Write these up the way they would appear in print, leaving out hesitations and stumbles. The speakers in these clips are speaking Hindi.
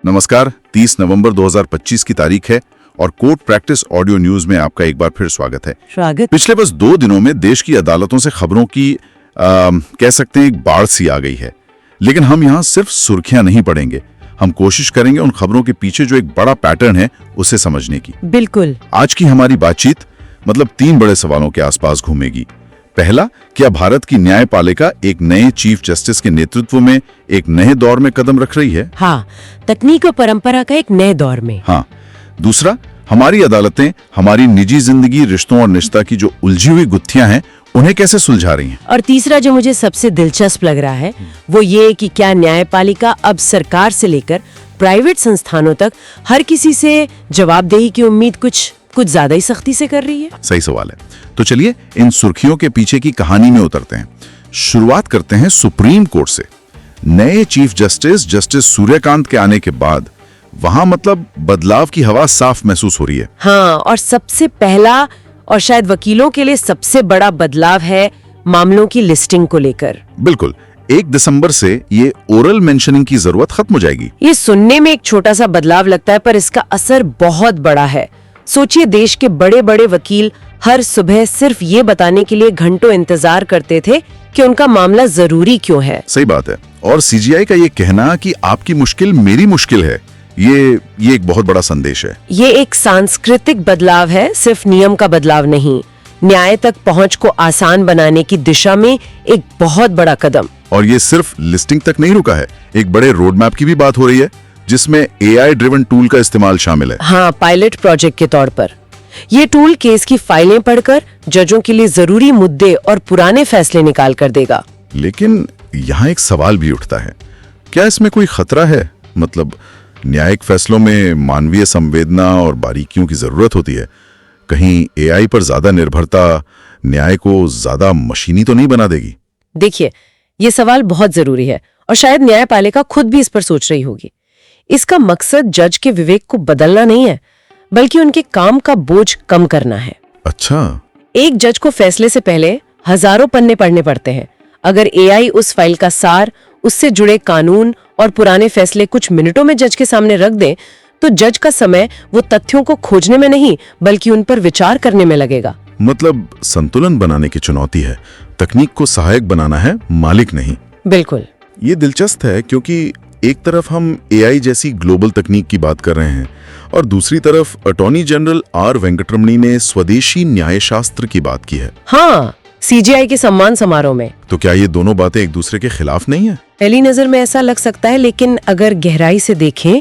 नमस्कार, 30 नवंबर 2025 की तारीख है और कोर्ट प्रैक्टिस ऑडियो न्यूज में आपका एक बार फिर स्वागत है। पिछले बस 2 दिनों में देश की अदालतों से खबरों की कह सकते हैं एक बाढ़ सी आ गई है। लेकिन हम यहाँ सिर्फ सुर्खियां नहीं पढ़ेंगे, हम कोशिश करेंगे उन खबरों के पीछे जो एक बड़ा पैटर्न है उसे समझने की। बिल्कुल। आज की हमारी बातचीत 3 बड़े सवालों के आसपास घूमेगी। पहला, क्या भारत की न्यायपालिका एक नए चीफ जस्टिस के नेतृत्व में एक नए दौर में कदम रख रही है? हाँ, तकनीक और परंपरा का एक नए दौर में। हाँ। दूसरा, हमारी अदालतें हमारी निजी जिंदगी, रिश्तों और निष्ठा की जो उलझी हुई गुत्थियां हैं उन्हें कैसे सुलझा रही हैं? और तीसरा जो मुझे सबसे दिलचस्प लग रहा है वो ये कि क्या न्यायपालिका अब सरकार से लेकर प्राइवेट संस्थानों तक हर किसी से जवाबदेही की उम्मीद कुछ ज्यादा ही सख्ती से कर रही है? सही सवाल है। तो चलिए इन सुर्खियों के पीछे की कहानी में उतरते हैं। शुरुआत करते हैं सुप्रीम कोर्ट से। नए चीफ जस्टिस सूर्यकांत के आने के बाद वहां बदलाव की हवा साफ महसूस हो रही है। हाँ, और सबसे पहला और शायद वकीलों के लिए सबसे बड़ा बदलाव है मामलों की लिस्टिंग को लेकर। बिल्कुल, 1 दिसंबर से ये ओरल मेंशनिंग की जरूरत खत्म हो जाएगी। ये सुनने में एक छोटा सा बदलाव लगता है, पर इसका असर बहुत बड़ा है। सोचिए, देश के बड़े बड़े वकील हर सुबह सिर्फ ये बताने के लिए घंटों इंतजार करते थे कि उनका मामला जरूरी क्यों है। सही बात है। और सीजीआई का ये कहना कि आपकी मुश्किल मेरी मुश्किल है, ये एक बहुत बड़ा संदेश है। ये एक सांस्कृतिक बदलाव है, सिर्फ नियम का बदलाव नहीं। न्याय तक पहुंच को आसान बनाने की दिशा में एक बहुत बड़ा कदम। और ये सिर्फ लिस्टिंग तक नहीं रुका है, एक बड़े रोड मैप की भी बात हो रही है जिसमें AI ड्रिवन टूल का इस्तेमाल शामिल है। हाँ, पायलट प्रोजेक्ट के तौर पर। ये टूल केस की फाइलें पढ़कर जजों के लिए जरूरी मुद्दे और पुराने फैसले निकाल कर देगा। लेकिन यहाँ एक सवाल भी उठता है, क्या इसमें कोई खतरा है? न्यायिक फैसलों में मानवीय संवेदना और बारीकियों की जरूरत होती है। कहीं AI पर ज्यादा निर्भरता न्याय को ज्यादा मशीनी तो नहीं बना देगी? देखिए, ये सवाल बहुत जरूरी है और शायद न्यायपालिका खुद भी इस पर सोच रही होगी। इसका मकसद जज के विवेक को बदलना नहीं है, बल्कि उनके काम का बोझ कम करना है। अच्छा। एक जज को फैसले से पहले हजारों पन्ने पढ़ने पड़ते हैं। अगर AI उस फाइल का सार, उससे जुड़े कानून और पुराने फैसले कुछ मिनटों में जज के सामने रख दे, तो जज का समय वो तथ्यों को खोजने में नहीं बल्कि उन पर विचार करने में लगेगा। संतुलन बनाने की चुनौती है। तकनीक को सहायक बनाना है, मालिक नहीं। बिल्कुल। ये दिलचस्प है क्योंकि एक तरफ हम AI जैसी ग्लोबल तकनीक की बात कर रहे हैं और दूसरी तरफ अटॉर्नी जनरल R वेंकटरमणी ने स्वदेशी न्यायशास्त्र की बात की है। हाँ, CJI के सम्मान समारोह में। तो क्या ये दोनों बातें एक दूसरे के खिलाफ नहीं है? पहली नजर में ऐसा लग सकता है, लेकिन अगर गहराई से देखें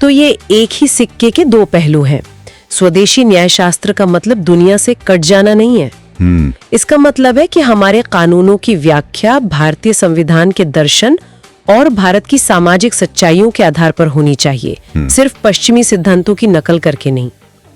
तो ये एक ही सिक्के के 2 पहलू हैं। स्वदेशी न्यायशास्त्र का मतलब दुनिया से कट जाना नहीं है। इसका मतलब है कि हमारे कानूनों की व्याख्या भारतीय संविधान के दर्शन और भारत की सामाजिक सच्चाइयों के आधार पर होनी चाहिए, सिर्फ पश्चिमी सिद्धांतों की नकल करके नहीं।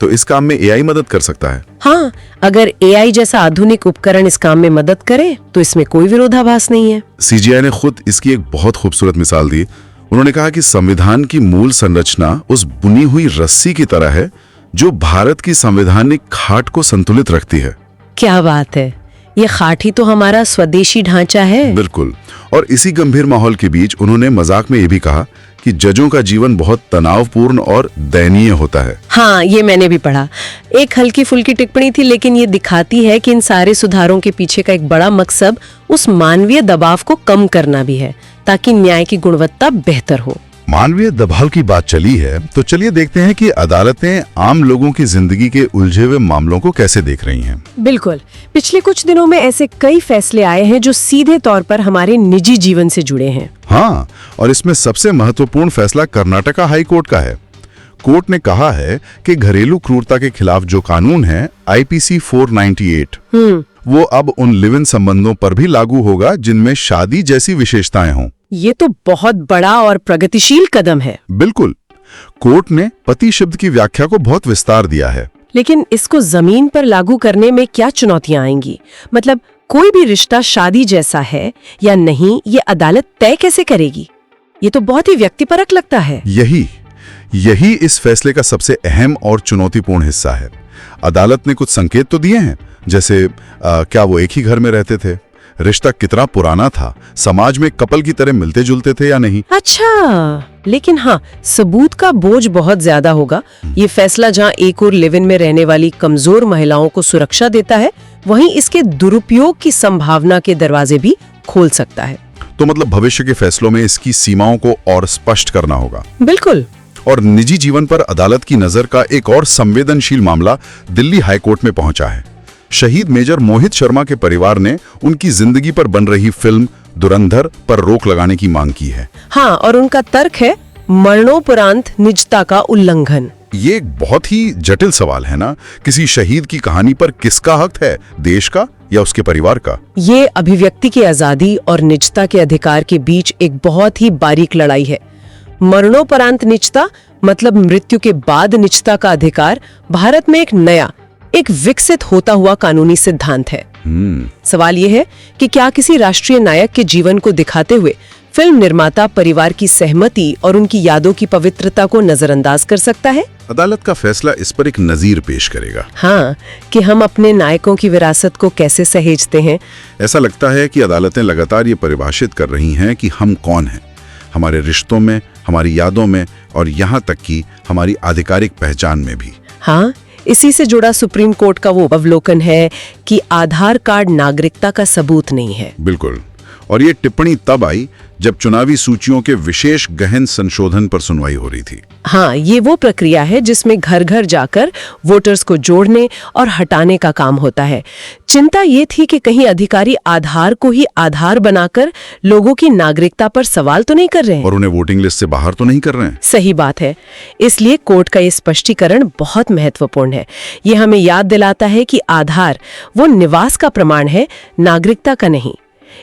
तो इस काम में AI मदद कर सकता है? हाँ, अगर AI जैसा आधुनिक उपकरण इस काम में मदद करे तो इसमें कोई विरोधाभास नहीं है। CJI ने खुद इसकी एक बहुत खूबसूरत मिसाल दी। उन्होंने कहा कि संविधान की मूल संरचना उस बुनी हुई रस्सी की तरह है जो भारत की संवैधानिक खाट को संतुलित रखती है। क्या बात है, ये खाट ही तो हमारा स्वदेशी ढांचा है। बिल्कुल। और इसी गंभीर माहौल के बीच उन्होंने मजाक में ये भी कहा कि जजों का जीवन बहुत तनावपूर्ण और दयनीय होता है। हाँ, ये मैंने भी पढ़ा। एक हल्की फुल्की टिप्पणी थी, लेकिन ये दिखाती है कि इन सारे सुधारों के पीछे का एक बड़ा मकसद उस मानवीय दबाव को कम करना भी है, ताकि न्याय की गुणवत्ता बेहतर हो। मानवीय दबाव की बात चली है तो चलिए देखते हैं कि अदालतें आम लोगों की जिंदगी के उलझे हुए मामलों को कैसे देख रही हैं। बिल्कुल। पिछले कुछ दिनों में ऐसे कई फैसले आए हैं जो सीधे तौर पर हमारे निजी जीवन से जुड़े हैं। हाँ, और इसमें सबसे महत्वपूर्ण फैसला कर्नाटका हाई कोर्ट का है। कोर्ट ने कहा है कि घरेलू क्रूरता के खिलाफ जो कानून है IPC 498, वो अब उन लिव इन संबंधों पर भी लागू होगा जिनमें शादी जैसी विशेषताएं हों। ये तो बहुत बड़ा और प्रगतिशील कदम है। बिल्कुल। कोर्ट ने पति शब्द की व्याख्या को बहुत विस्तार दिया है। लेकिन इसको जमीन पर लागू करने में क्या चुनौतियां आएंगी? कोई भी रिश्ता शादी जैसा है या नहीं, ये अदालत तय कैसे करेगी? ये तो बहुत ही व्यक्तिपरक लगता है। यही इस फैसले का सबसे अहम और चुनौतीपूर्ण हिस्सा है। अदालत ने कुछ संकेत तो दिए हैं, जैसे क्या वो एक ही घर में रहते थे, रिश्ता कितना पुराना था, समाज में कपल की तरह मिलते जुलते थे या नहीं। अच्छा, लेकिन हाँ, सबूत का बोझ बहुत ज्यादा होगा। ये फैसला जहाँ एक और लिव इन में रहने वाली कमजोर महिलाओं को सुरक्षा देता है, वहीं इसके दुरुपयोग की संभावना के दरवाजे भी खोल सकता है। तो मतलब भविष्य के फैसलों में इसकी सीमाओं को और स्पष्ट करना होगा। बिल्कुल। और निजी जीवन पर अदालत की नजर का एक और संवेदनशील मामला दिल्ली हाईकोर्ट में पहुंचा है। शहीद मेजर मोहित शर्मा के परिवार ने उनकी जिंदगी पर बन रही फिल्म धुरंधर पर रोक लगाने की मांग की है। हाँ, और उनका तर्क है मरणोपरांत निजता का उल्लंघन। ये एक बहुत ही जटिल सवाल है ना। किसी शहीद की कहानी पर किसका हक है, देश का या उसके परिवार का? ये अभिव्यक्ति की आजादी और निजता के अधिकार के बीच एक बहुत ही बारीक लड़ाई है। मरणोपरांत निजता मतलब मृत्यु के बाद निजता का अधिकार भारत में एक नया, एक विकसित होता हुआ कानूनी सिद्धांत है। सवाल यह है कि क्या किसी राष्ट्रीय नायक के जीवन को दिखाते हुए फिल्म निर्माता परिवार की सहमति और उनकी यादों की पवित्रता को नजरअंदाज कर सकता है? अदालत का फैसला इस पर एक नजीर पेश करेगा। हाँ, कि हम अपने नायकों की विरासत को कैसे सहेजते हैं। ऐसा लगता है कि अदालतें लगातार ये परिभाषित कर रही हैं कि हम कौन हैं, हमारे रिश्तों में, हमारी यादों में और यहाँ तक कि हमारी आधिकारिक पहचान में भी। हाँ, इसी से जुड़ा सुप्रीम कोर्ट का वो अवलोकन है कि आधार कार्ड नागरिकता का सबूत नहीं है। बिल्कुल। और ये टिप्पणी तब आई जब चुनावी सूचियों के विशेष गहन संशोधन पर सुनवाई हो रही थी। हाँ, ये वो प्रक्रिया है जिसमें घर घर जाकर वोटर्स को जोड़ने और हटाने का काम होता है। चिंता ये थी कि कहीं अधिकारी आधार को ही आधार बनाकर लोगों की नागरिकता पर सवाल तो नहीं कर रहे हैं और उन्हें वोटिंग लिस्ट से बाहर तो नहीं कर रहे हैं। सही बात है। इसलिए कोर्ट का ये स्पष्टीकरण बहुत महत्वपूर्ण है। ये हमें याद दिलाता है कि आधार वो निवास का प्रमाण है, नागरिकता का नहीं।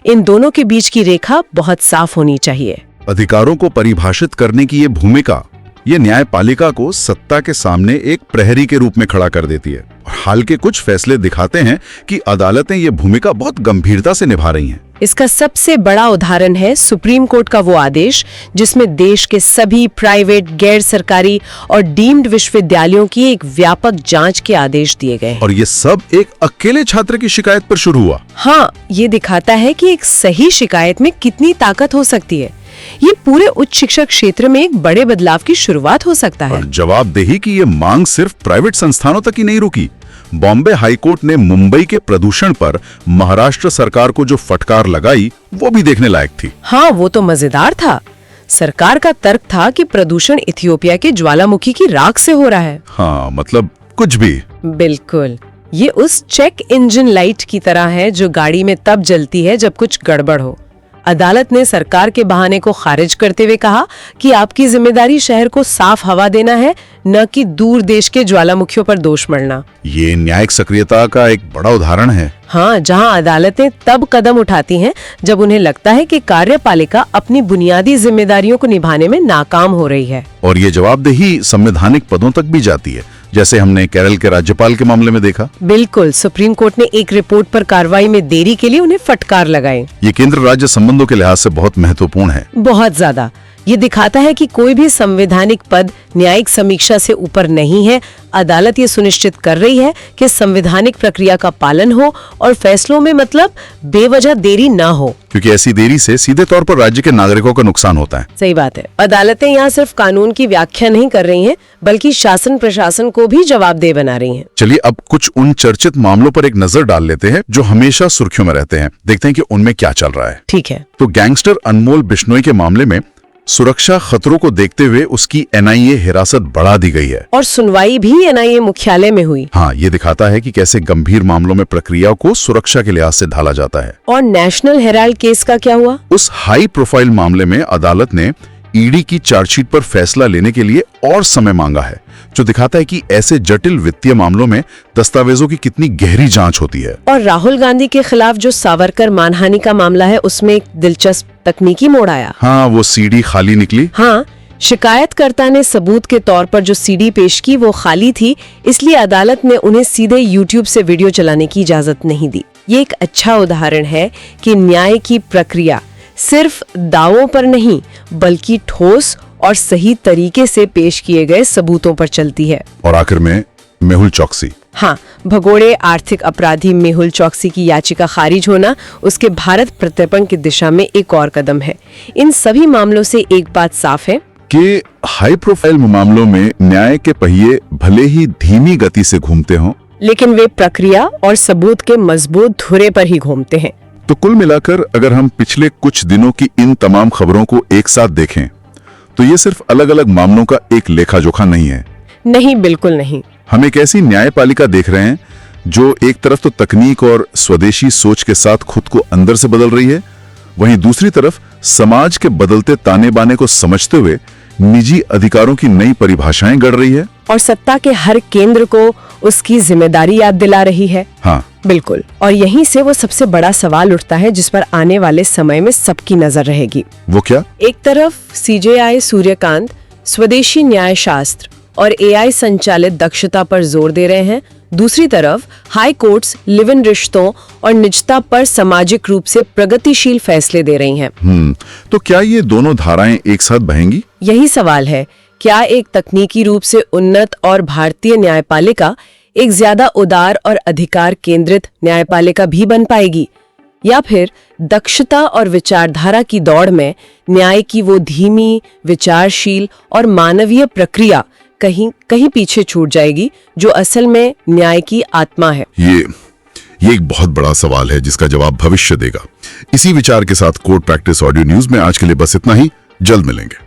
इन दोनों के बीच की रेखा बहुत साफ होनी चाहिए। अधिकारों को परिभाषित करने की ये भूमिका, ये न्यायपालिका को सत्ता के सामने एक प्रहरी के रूप में खड़ा कर देती है। हाल के कुछ फैसले दिखाते हैं कि अदालतें ये भूमिका बहुत गंभीरता से निभा रही हैं। इसका सबसे बड़ा उदाहरण है सुप्रीम कोर्ट का वो आदेश जिसमें देश के सभी प्राइवेट, गैर सरकारी और डीम्ड विश्वविद्यालयों की एक व्यापक जांच के आदेश दिए गए। और ये सब एक अकेले छात्र की शिकायत पर शुरू हुआ। हाँ, ये दिखाता है कि एक सही शिकायत में कितनी ताकत हो सकती है। ये पूरे उच्च शिक्षा क्षेत्र में एक बड़े बदलाव की शुरुआत हो सकता है। और जवाबदेही की ये मांग सिर्फ प्राइवेट संस्थानों तक ही नहीं रुकी। बॉम्बे हाईकोर्ट ने मुंबई के प्रदूषण पर महाराष्ट्र सरकार को जो फटकार लगाई, वो भी देखने लायक थी। हाँ, वो तो मजेदार था। सरकार का तर्क था कि प्रदूषण इथियोपिया के ज्वालामुखी की राख से हो रहा है। हाँ, मतलब कुछ भी। बिल्कुल। ये उस चेक इंजन लाइट की तरह है जो गाड़ी में तब जलती है जब कुछ गड़बड़ हो। अदालत ने सरकार के बहाने को खारिज करते हुए कहा कि आपकी जिम्मेदारी शहर को साफ हवा देना है, न कि दूर देश के ज्वालामुखियों पर दोष मढ़ना। ये न्यायिक सक्रियता का एक बड़ा उदाहरण है। हाँ, जहाँ अदालतें तब कदम उठाती हैं जब उन्हें लगता है कि कार्यपालिका अपनी बुनियादी जिम्मेदारियों को निभाने में नाकाम हो रही है। और ये जवाबदेही संवैधानिक पदों तक भी जाती है, जैसे हमने केरल के राज्यपाल के मामले में देखा। बिल्कुल। सुप्रीम कोर्ट ने एक रिपोर्ट पर कार्रवाई में देरी के लिए उन्हें फटकार लगाई। ये केंद्र राज्य संबंधों के लिहाज से बहुत महत्वपूर्ण है। बहुत ज्यादा। ये दिखाता है कि कोई भी संवैधानिक पद न्यायिक समीक्षा से ऊपर नहीं है। अदालत ये सुनिश्चित कर रही है कि संवैधानिक प्रक्रिया का पालन हो और फैसलों में मतलब बेवजह देरी ना हो, क्योंकि ऐसी देरी से सीधे तौर पर राज्य के नागरिकों का नुकसान होता है। सही बात है। अदालतें यहाँ सिर्फ कानून की व्याख्या नहीं कर रही हैं, बल्कि शासन प्रशासन को भी जवाबदेह बना रही हैं। चलिए अब कुछ उन चर्चित मामलों पर एक नजर डाल लेते हैं जो हमेशा सुर्खियों में रहते हैं। देखते हैं कि उनमें क्या चल रहा है। ठीक है। तो गैंगस्टर अनमोल बिश्नोई के मामले में सुरक्षा खतरों को देखते हुए उसकी एनआईए हिरासत बढ़ा दी गई है और सुनवाई भी एनआईए मुख्यालय में हुई। हाँ, ये दिखाता है कि कैसे गंभीर मामलों में प्रक्रिया को सुरक्षा के लिहाज से ढाला जाता है। और नेशनल हेराल्ड केस का क्या हुआ? उस हाई प्रोफाइल मामले में अदालत ने ईडी की चार्जशीट पर फैसला लेने के लिए और समय मांगा है, जो दिखाता है कि ऐसे जटिल वित्तीय मामलों में दस्तावेजों की कितनी गहरी जांच होती है। और राहुल गांधी के खिलाफ जो सावरकर मानहानि का मामला है, उसमें एक दिलचस्प तकनीकी मोड़ आया। हाँ, वो सीडी खाली निकली। हाँ, शिकायतकर्ता ने सबूत के तौर पर जो सीडी पेश की वो खाली थी, इसलिए अदालत ने उन्हें सीधे यूट्यूब से वीडियो चलाने की इजाजत नहीं दी। ये एक अच्छा उदाहरण है कि न्याय की प्रक्रिया सिर्फ दावों पर नहीं, बल्कि ठोस और सही तरीके से पेश किए गए सबूतों पर चलती है। और आखिर में मेहुल चौकसी। हाँ, भगोड़े आर्थिक अपराधी मेहुल चौकसी की याचिका खारिज होना उसके भारत प्रत्यर्पण की दिशा में एक और कदम है। इन सभी मामलों से एक बात साफ है, कि हाई प्रोफाइल मामलों में न्याय के पहिए भले ही धीमी गति से घूमते हों, लेकिन वे प्रक्रिया और सबूत के मजबूत धुरे पर ही घूमते हैं। तो कुल मिलाकर अगर हम पिछले कुछ दिनों की इन तमाम खबरों को एक साथ देखें तो ये सिर्फ अलग अलग मामलों का एक लेखा जोखा नहीं है। नहीं, बिल्कुल नहीं। हम एक ऐसी न्यायपालिका देख रहे हैं जो एक तरफ तो तकनीक और स्वदेशी सोच के साथ खुद को अंदर से बदल रही है, वहीं दूसरी तरफ समाज के बदलते ताने बाने को समझते हुए निजी अधिकारों की नई परिभाषाएं गढ़ रही है और सत्ता के हर केंद्र को उसकी जिम्मेदारी याद दिला रही है। हाँ, बिल्कुल। और यहीं से वो सबसे बड़ा सवाल उठता है जिस पर आने वाले समय में सबकी नजर रहेगी। वो क्या? एक तरफ सीजेआई सूर्यकांत स्वदेशी न्याय शास्त्र और एआई संचालित दक्षता पर जोर दे रहे हैं, दूसरी तरफ हाई कोर्ट्स लिव इन रिश्तों और निजता पर सामाजिक रूप से प्रगतिशील फैसले दे रही हैं। तो क्या ये दोनों धाराएं एक साथ बहेंगी? यही सवाल है। क्या एक तकनीकी रूप से उन्नत और भारतीय न्यायपालिका एक ज्यादा उदार और अधिकार केंद्रित न्यायपालिका भी बन पाएगी, या फिर दक्षता और विचारधारा की दौड़ में न्याय की वो धीमी, विचारशील और मानवीय प्रक्रिया कहीं कहीं पीछे छूट जाएगी जो असल में न्याय की आत्मा है? ये एक बहुत बड़ा सवाल है जिसका जवाब भविष्य देगा। इसी विचार के साथ कोर्ट प्रैक्टिस ऑडियो न्यूज में आज के लिए बस इतना ही। जल्द मिलेंगे।